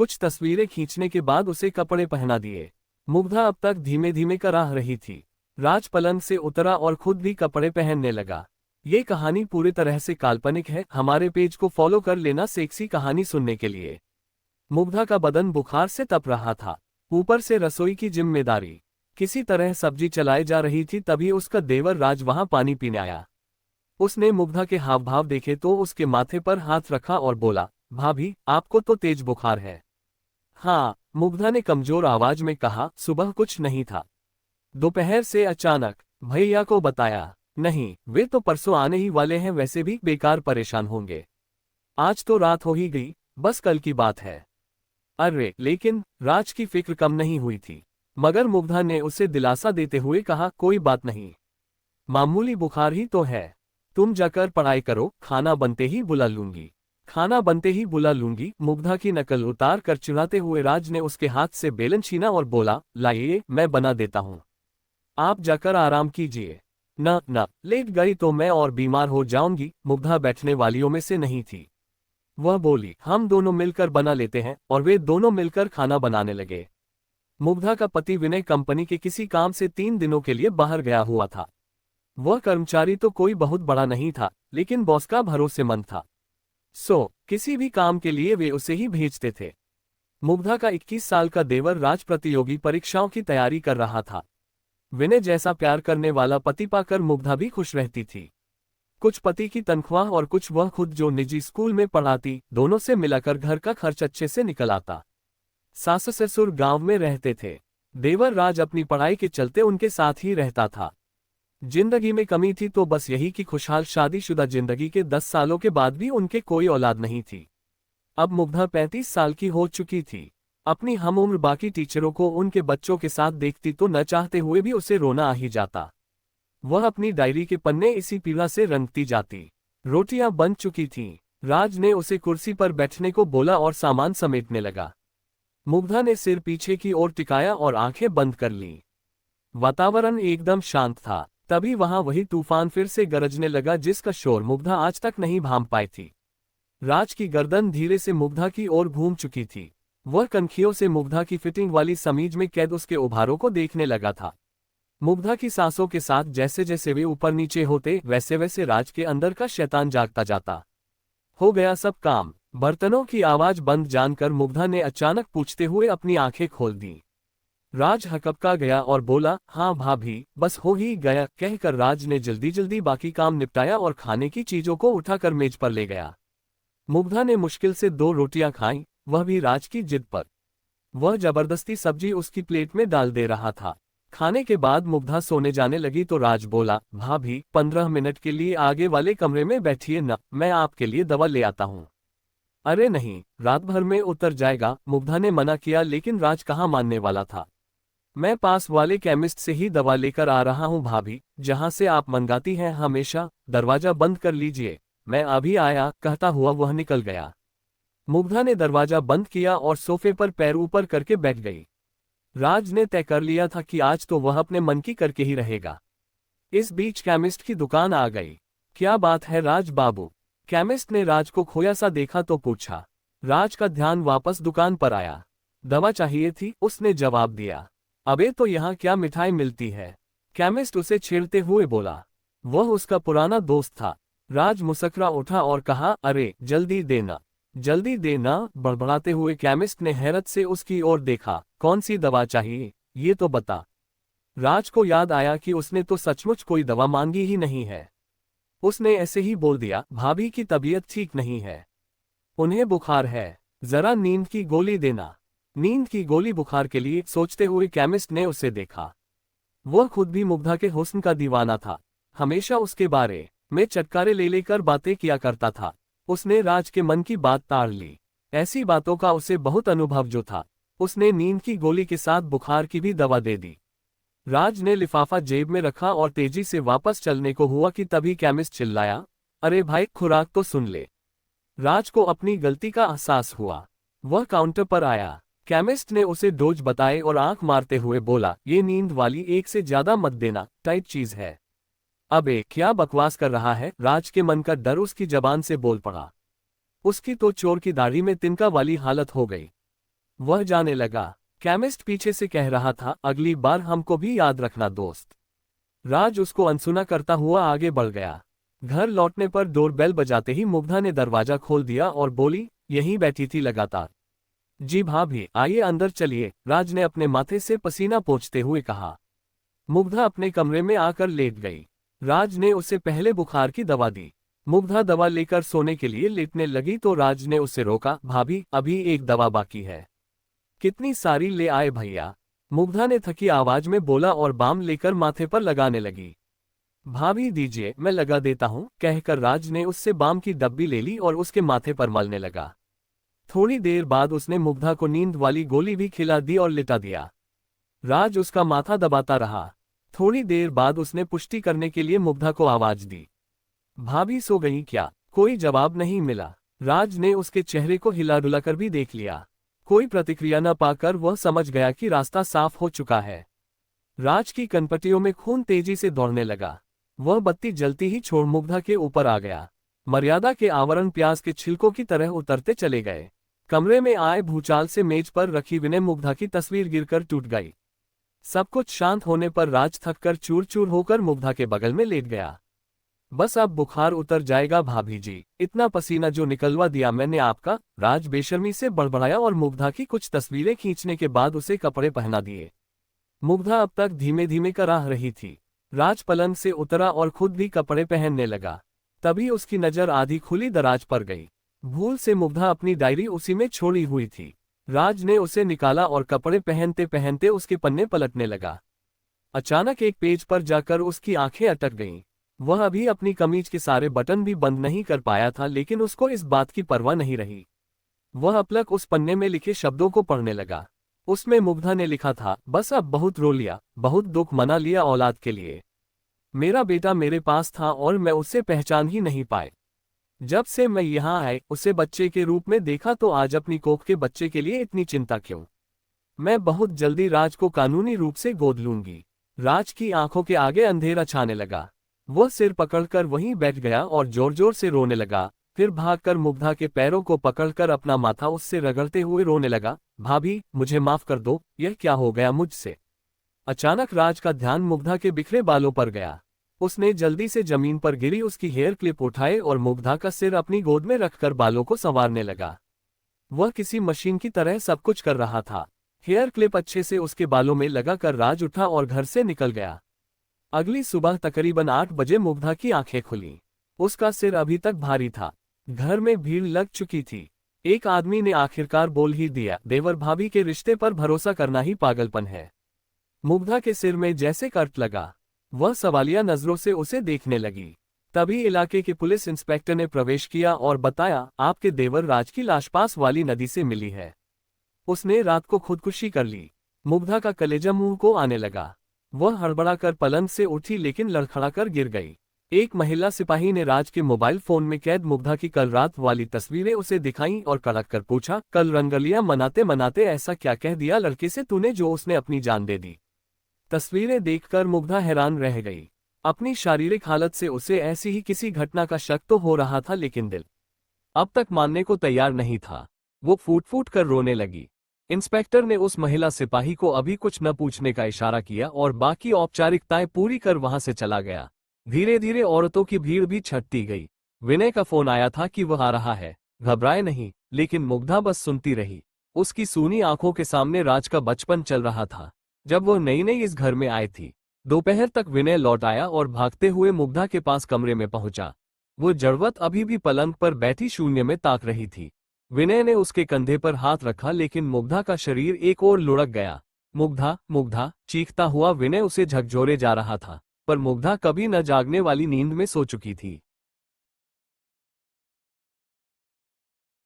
कुछ तस्वीरें खींचने के बाद उसे कपड़े पहना दिए। मुग्धा अब तक धीमे धीमे कराह रही थी। राज पलंग से उतरा और खुद भी कपड़े पहनने लगा। ये कहानी पूरी तरह से काल्पनिक है। हमारे पेज को फॉलो कर लेना सेक्सी कहानी सुनने के लिए। मुग्धा का बदन बुखार से तप रहा था, ऊपर से रसोई की जिम्मेदारी। किसी तरह सब्जी चलाई जा रही थी, तभी उसका देवर राज वहां पानी पीने आया। उसने मुग्धा के हाव भाव देखे तो उसके माथे पर हाथ रखा और बोला, भाभी, आपको तो तेज बुखार है। हाँ, मुग्धा ने कमजोर आवाज में कहा, सुबह कुछ नहीं था। दोपहर से अचानक। भैया को बताया? नहीं, वे तो परसों आने ही वाले हैं, वैसे भी बेकार परेशान होंगे। आज तो रात हो ही गई, बस कल की बात है। अरे लेकिन राज की फिक्र कम नहीं हुई थी, मगर मुग्धा ने उसे दिलासा देते हुए कहा, कोई बात नहीं, मामूली बुखार ही तो है। तुम जाकर पढ़ाई करो, खाना बनते ही बुला लूंगी। खाना बनते ही बुला लूंगी। मुग्धा की नकल उतार कर चिढ़ाते हुए राज ने उसके हाथ से बेलन छीना और बोला, लाइए, मैं बना देता हूं, आप जाकर आराम कीजिए। न, लेट गई तो मैं और बीमार हो जाऊंगी। मुग्धा बैठने वालियों में से नहीं थी। वह बोली, हम दोनों मिलकर बना लेते हैं, और वे दोनों मिलकर खाना बनाने लगे। मुग्धा का पति विनय कंपनी के किसी काम से 3 दिनों के लिए बाहर गया हुआ था। वह कर्मचारी तो कोई बहुत बड़ा नहीं था, लेकिन बॉस का भरोसेमंद था। किसी भी काम के लिए वे उसे ही भेजते थे। मुग्धा का 21 साल का देवर राज प्रतियोगी परीक्षाओं की तैयारी कर रहा था। विनय जैसा प्यार करने वाला पति पाकर मुग्धा भी खुश रहती थी। कुछ पति की तनख्वाह और कुछ वह खुद जो निजी स्कूल में पढ़ाती, दोनों से मिलाकर घर का खर्च अच्छे से निकल आता। सास ससुर गांव में रहते थे। देवर राज अपनी पढ़ाई के चलते उनके साथ ही रहता था। जिंदगी में कमी थी तो बस यही कि खुशहाल शादीशुदा जिंदगी के 10 सालों के बाद भी उनके कोई औलाद नहीं थी। अब मुग्धा 35 साल की हो चुकी थी। अपनी हमउम्र बाकी टीचरों को उनके बच्चों के साथ देखती तो न चाहते हुए भी उसे रोना आ ही जाता। वह अपनी डायरी के पन्ने इसी पीड़ा से रंगती जाती। रोटियां बन चुकी थीं। राज ने उसे कुर्सी पर बैठने को बोला और सामान समेटने लगा। मुग्धा ने सिर पीछे की ओर टिकाया और आंखें बंद कर लीं। वातावरण एकदम शांत था। तभी वहां वही तूफान फिर से गरजने लगा, जिसका शोर मुग्धा आज तक नहीं भांप पाई थी। राज की गर्दन धीरे से मुग्धा की ओर घूम चुकी थी। वह कनखियों से मुग्धा की फिटिंग वाली समीज में कैद उसके उभारों को देखने लगा था। मुग्धा की सांसों के साथ जैसे जैसे वे ऊपर नीचे होते, वैसे वैसे राज के अंदर का शैतान जागता जाता। हो गया सब काम। बर्तनों की आवाज बंद जानकर मुग्धा ने अचानक पूछते हुए अपनी आंखें खोल दी। राज हकबका गया और बोला, हाँ भाभी, बस हो ही गया, कहकर राज ने जल्दी जल्दी बाकी काम निपटाया और खाने की चीजों को उठाकर मेज पर ले गया। मुग्धा ने मुश्किल से 2 रोटियां खाईं, वह भी राज की जिद पर। वह जबरदस्ती सब्जी उसकी प्लेट में डाल दे रहा था। खाने के बाद मुग्धा सोने जाने लगी तो राज बोला, भाभी, 15 मिनट के लिए आगे वाले कमरे में बैठिए न, मैं आपके लिए दवा ले आता हूँ। अरे नहीं, रात भर में उतर जाएगा। मुग्धा ने मना किया, लेकिन राज कहाँ मानने वाला था। मैं पास वाले केमिस्ट से ही दवा लेकर आ रहा हूँ भाभी, जहाँ से आप मंगाती हैं हमेशा। दरवाजा बंद कर लीजिए, मैं अभी आया, कहता हुआ वह निकल गया। मुग्धा ने दरवाजा बंद किया और सोफे पर पैर ऊपर करके बैठ गई। राज ने तय कर लिया था कि आज तो वह अपने मन की करके ही रहेगा। इस बीच केमिस्ट की दुकान आ गई। क्या बात है राज बाबू? केमिस्ट ने राज को खोया सा देखा तो पूछा। राज का ध्यान वापस दुकान पर आया। दवा चाहिए थी, उसने जवाब दिया। अबे तो यहाँ क्या मिठाई मिलती है? केमिस्ट उसे छेड़ते हुए बोला। वह उसका पुराना दोस्त था। राज मुस्कुरा उठा और कहा, अरे जल्दी देना, जल्दी देना। बड़बड़ाते हुए केमिस्ट ने हैरत से उसकी ओर देखा। कौन सी दवा चाहिए, ये तो बता। राज को याद आया कि उसने तो सचमुच कोई दवा मांगी ही नहीं है। उसने ऐसे ही बोल दिया, भाभी की तबीयत ठीक नहीं है, उन्हें बुखार है, जरा नींद की गोली देना। नींद की गोली बुखार के लिए? सोचते हुए केमिस्ट ने उसे देखा। वह खुद भी मुग्धा के हुस्न का दीवाना था। हमेशा उसके बारे में चटकारे ले लेकर बातें किया करता था। उसने राज के मन की बात ताड़ ली। ऐसी बातों का उसे बहुत अनुभव जो था। उसने नींद की गोली के साथ बुखार की भी दवा दे दी। राज ने लिफाफा जेब में रखा और तेजी से वापस चलने को हुआ कि तभी केमिस्ट चिल्लाया, अरे भाई, खुराक तो सुन ले। राज को अपनी गलती का एहसास हुआ। वह काउंटर पर आया। केमिस्ट ने उसे डोज बताए और आंख मारते हुए बोला, ये नींद वाली 1 से ज्यादा मत देना, टाइट चीज है। अबे क्या बकवास कर रहा है? राज के मन का डर उसकी जबान से बोल पड़ा। उसकी तो चोर की दाढ़ी में तिनका वाली हालत हो गई। वह जाने लगा। केमिस्ट पीछे से कह रहा था, अगली बार हमको भी याद रखना दोस्त। राज उसको अनसुना करता हुआ आगे बढ़ गया। घर लौटने पर डोरबेल बजाते ही मुग्धा ने दरवाजा खोल दिया और बोली, यहीं बैठी थी लगातार। जी भाभी, आइए अंदर चलिए, राज ने अपने माथे से पसीना पोंछते हुए कहा। मुग्धा अपने कमरे में आकर लेट गई। राज ने उसे पहले बुखार की दवा दी। मुग्धा दवा लेकर सोने के लिए लेटने लगी तो राज ने उसे रोका, भाभी अभी एक दवा बाकी है। कितनी सारी ले आए भैया, मुग्धा ने थकी आवाज में बोला और बाम लेकर माथे पर लगाने लगी। भाभी दीजिए, मैं लगा देता हूं, कहकर राज ने उससे बाम की डब्बी ले ली और उसके माथे पर मलने लगा। थोड़ी देर बाद उसने मुग्धा को नींद वाली गोली भी खिला दी और लिटा दिया। राज उसका माथा दबाता रहा। थोड़ी देर बाद उसने पुष्टि करने के लिए मुग्धा को आवाज दी, भाभी सो गई क्या? कोई जवाब नहीं मिला। राज ने उसके चेहरे को हिला डुला कर भी देख लिया। कोई प्रतिक्रिया न पाकर वह समझ गया कि रास्ता साफ हो चुका है। राज की कनपटियों में खून तेजी से दौड़ने लगा। वह बत्ती जलती ही छोड़ मुग्धा के ऊपर आ गया। मर्यादा के आवरण प्याज के छिलकों की तरह उतरते चले गए। कमरे में आए भूचाल से मेज पर रखी विनय मुग्धा की तस्वीर गिरकर टूट गई। सब कुछ शांत होने पर राज थककर चूर चूर होकर मुग्धा के बगल में लेट गया। बस अब बुखार उतर जाएगा भाभी जी, इतना पसीना जो निकलवा दिया मैंने आपका, राज बेशर्मी से बड़बड़ाया और मुग्धा की कुछ तस्वीरें खींचने के बाद उसे कपड़े पहना दिए। मुग्धा अब तक धीमे धीमे कराह रही थी। राज पलंग से उतरा और खुद भी कपड़े पहनने लगा। तभी उसकी नजर आधी खुली दराज पर गई। भूल से मुग्धा अपनी डायरी उसी में छोड़ी हुई थी। राज ने उसे निकाला और कपड़े पहनते पहनते उसके पन्ने पलटने लगा। अचानक एक पेज पर जाकर उसकी आंखें अटक गईं। वह अभी अपनी कमीज के सारे बटन भी बंद नहीं कर पाया था, लेकिन उसको इस बात की परवाह नहीं रही। वह अपलक उस पन्ने में लिखे शब्दों को पढ़ने लगा। उसमें मुग्धा ने लिखा था, बस अब बहुत रो लिया, बहुत दुख मना लिया औलाद के लिए। मेरा बेटा मेरे पास था और मैं उसे पहचान ही नहीं पाए। जब से मैं यहाँ आए उसे बच्चे के रूप में देखा तो आज अपनी कोख के बच्चे के लिए इतनी चिंता क्यों? मैं बहुत जल्दी राज को कानूनी रूप से गोद लूंगी। राज की आंखों के आगे अंधेरा छाने लगा। वह सिर पकड़कर वहीं बैठ गया और जोर जोर से रोने लगा। फिर भागकर मुग्धा के पैरों को पकड़कर अपना माथा उससे रगड़ते हुए रोने लगा, भाभी मुझे माफ कर दो, यह क्या हो गया मुझसे? अचानक राज का ध्यान मुग्धा के बिखरे बालों पर गया। उसने जल्दी से जमीन पर गिरी उसकी हेयर क्लिप उठाए और मुग्धा का सिर अपनी गोद में रखकर बालों को संवारने लगा। वह किसी मशीन की तरह सब कुछ कर रहा था। हेयर क्लिप अच्छे से उसके बालों में लगाकर राज उठा और घर से निकल गया। अगली सुबह तकरीबन 8 बजे मुग्धा की आंखें खुली। उसका सिर अभी तक भारी था। घर में भीड़ लग चुकी थी। एक आदमी ने आखिरकार बोल ही दिया, देवर भाभी के रिश्ते पर भरोसा करना ही पागलपन है। मुग्धा के सिर में जैसे कट लगा। वह सवालिया नजरों से उसे देखने लगी। तभी इलाके के पुलिस इंस्पेक्टर ने प्रवेश किया और बताया, आपके देवर राज की लाश पास वाली नदी से मिली है। उसने रात को खुदकुशी कर ली। मुग्धा का कलेजा मुंह को आने लगा। वह हड़बड़ाकर पलंग से उठी लेकिन लड़खड़ाकर गिर गई। एक महिला सिपाही ने राज के मोबाइल फोन में कैद मुग्धा की कल रात वाली तस्वीरें उसे दिखाईं और कड़क कर पूछा, कल रंगलियां मनाते मनाते ऐसा क्या कह दिया लड़के से तूने जो उसने अपनी जान दे दी? तस्वीरें देखकर मुग्धा हैरान रह गई। अपनी शारीरिक हालत से उसे ऐसी ही किसी घटना का शक तो हो रहा था, लेकिन दिल अब तक मानने को तैयार नहीं था। वो फूट फूट कर रोने लगी। इंस्पेक्टर ने उस महिला सिपाही को अभी कुछ न पूछने का इशारा किया और बाकी औपचारिकताएं पूरी कर वहां से चला गया। धीरे धीरे औरतों की भीड़ भी छटती गई। विनय का फोन आया था कि वह आ रहा है, घबराए नहीं, लेकिन मुग्धा बस सुनती रही। उसकी सूनी आंखों के सामने राज का बचपन चल रहा था, जब वो नई नई इस घर में आई थी। दोपहर तक विनय लौट आया और भागते हुए मुग्धा के पास कमरे में पहुंचा। वो जड़वत अभी भी पलंग पर बैठी शून्य में ताक रही थी। विनय ने उसके कंधे पर हाथ रखा, लेकिन मुग्धा का शरीर एक ओर लुढ़क गया। मुग्धा मुग्धा चीखता हुआ विनय उसे झकझोरे जा रहा था, पर मुग्धा कभी न जागने वाली नींद में सो चुकी थी।